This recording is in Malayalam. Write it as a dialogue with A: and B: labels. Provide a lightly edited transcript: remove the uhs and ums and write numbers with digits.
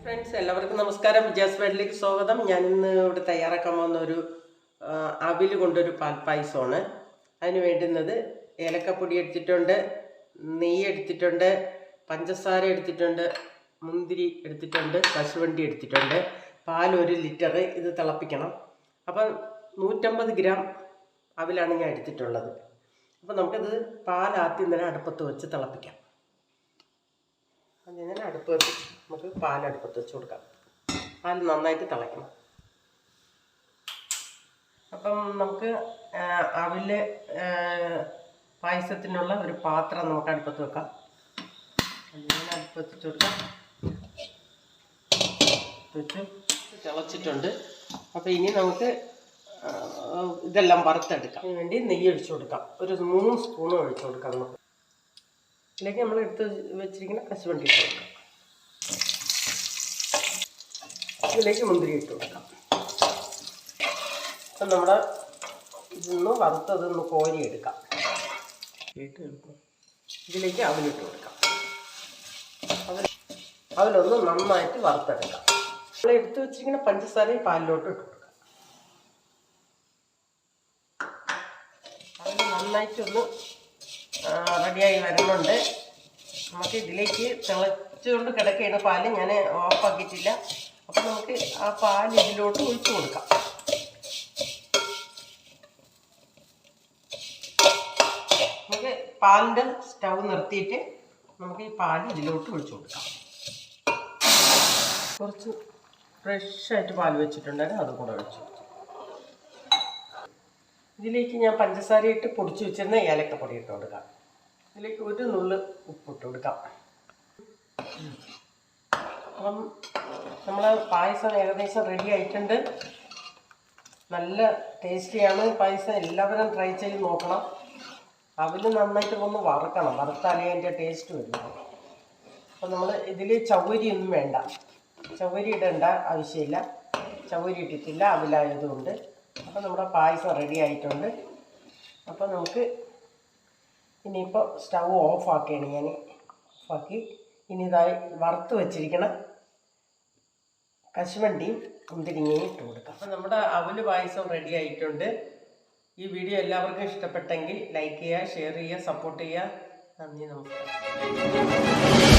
A: ഫ്രണ്ട്സ് എല്ലാവർക്കും നമസ്കാരം. വിജയാസ് വേൾഡിലേക്ക് സ്വാഗതം. ഞാൻ ഇന്ന് ഇവിടെ തയ്യാറാക്കാൻ പോകുന്ന ഒരു അവിൽ കൊണ്ടൊരു പാൽപ്പായസമാണ്. അതിന് വേണ്ടുന്നത് ഏലക്കപ്പൊടി എടുത്തിട്ടുണ്ട്, നെയ്യ് എടുത്തിട്ടുണ്ട്, പഞ്ചസാര എടുത്തിട്ടുണ്ട്, മുന്തിരി എടുത്തിട്ടുണ്ട്, കശുവണ്ടി എടുത്തിട്ടുണ്ട്, പാൽ 1 ലിറ്റർ. ഇത് തിളപ്പിക്കണം. അപ്പം 150 ഗ്രാം അവിലാണ് ഞാൻ എടുത്തിട്ടുള്ളത്. അപ്പം നമുക്കിത് പാൽ ആദ്യം തന്നെ അടുപ്പത്ത് വെച്ച് തിളപ്പിക്കാം. അതിങ്ങനെ അടുപ്പ് വെച്ച് നമുക്ക് പാലടുപ്പത്ത് വെച്ച് കൊടുക്കാം. പാൽ നന്നായിട്ട് തിളയ്ക്കണം. അപ്പം നമുക്ക് അവില് പായസത്തിനുള്ള ഒരു പാത്രം നമുക്ക് അടുപ്പത്ത് വെക്കാം. അതിങ്ങനെ അടുപ്പത്ത് വെച്ച് കൊടുക്കാം. വെച്ച് തിളച്ചിട്ടുണ്ട്. അപ്പോൾ ഇനി നമുക്ക് ഇതെല്ലാം വറുത്തെടുക്കാം. അതിന് വേണ്ടി നെയ്യ് ഒഴിച്ചു കൊടുക്കാം. ഒരു 3 സ്പൂൺ ഒഴിച്ചു കൊടുക്കാം. നമുക്ക് ഇതിലേക്ക് നമ്മൾ എടുത്ത് വെച്ചിരിക്കുന്ന കശുവണ്ടി ഇട്ട് കൊടുക്കാം. ഇതിലേക്ക് മുന്തിരി ഇട്ട് കൊടുക്കാം. അപ്പം നമ്മുടെ ഇതൊന്ന് വറുത്തതൊന്ന് കോരിയെടുക്കാം. ഇതിലേക്ക് അവലിട്ട് കൊടുക്കാം. അവലൊന്ന് നന്നായിട്ട് വറുത്തെടുക്കാം. നമ്മൾ എടുത്ത് വെച്ചിരിക്കുന്ന പഞ്ചസാരയും പാലിലോട്ട് ഇട്ട് കൊടുക്കാം. അവൽ നന്നായിട്ടൊന്ന് റെഡിയായി വരുന്നുണ്ട്. നമുക്ക് ഇതിലേക്ക് തിളച്ചുകൊണ്ട് കിടക്കുകയാണ് പാല്. ഞാൻ ഓഫാക്കിയിട്ടില്ല. അപ്പം നമുക്ക് ആ പാൽ ഇതിലോട്ട് ഒഴിച്ചു കൊടുക്കാം. നമുക്ക് പാലിൻ്റെ സ്റ്റൗ നിർത്തിയിട്ട് നമുക്ക് ഈ പാൽ ഇതിലോട്ട് ഒഴിച്ചു കൊടുക്കാം. കുറച്ച് ഫ്രഷായിട്ട് പാൽ വെച്ചിട്ടുണ്ടെങ്കിൽ അതും കൂടെ ഒഴിച്ചു. ഇതിലേക്ക് ഞാൻ പഞ്ചസാര ഇട്ട് പൊടിച്ച് വെച്ചിരുന്ന ഏലക്കപ്പൊടി ഇട്ട് കൊടുക്കാം. ഇതിലേക്ക് 1 നുള്ള് ഉപ്പിട്ട് കൊടുക്കാം. അപ്പം നമ്മൾ പായസം ഏകദേശം റെഡി ആയിട്ടുണ്ട്. നല്ല ടേസ്റ്റിയാണ് പായസം. എല്ലാവരും ട്രൈ ചെയ്ത് നോക്കണം. അവൽ നന്നായിട്ട് ഒന്ന് വറുക്കണം. വറുത്താലേ അതിൻ്റെ ടേസ്റ്റ് വരുള്ളൂ. അപ്പം നമ്മൾ ഇതിൽ ചവ്വരിയൊന്നും വേണ്ട. ചവ്വരി ഇടേണ്ട ആവശ്യമില്ല. ചവ്വരി ഇട്ടിട്ടില്ല അവലായതുകൊണ്ട്. അപ്പോൾ നമ്മുടെ പായസം റെഡി ആയിട്ടുണ്ട്. അപ്പോൾ നമുക്ക് ഇനിയിപ്പോൾ സ്റ്റൗ ഓഫാക്കുകയാണ്. ഞാൻ ഓഫാക്കി ഇനി ഇതായി വറുത്ത് വെച്ചിരിക്കണ കശുവണ്ടിയും മുന്തിരിങ്ങയും ഇട്ട് കൊടുക്കാം. അപ്പോൾ നമ്മുടെ അവല് പായസം റെഡി ആയിട്ടുണ്ട്. ഈ വീഡിയോ എല്ലാവർക്കും ഇഷ്ടപ്പെട്ടെങ്കിൽ ലൈക്ക് ചെയ്യുക, ഷെയർ ചെയ്യുക, സപ്പോർട്ട് ചെയ്യുക. നന്ദി, നമസ്കാരം.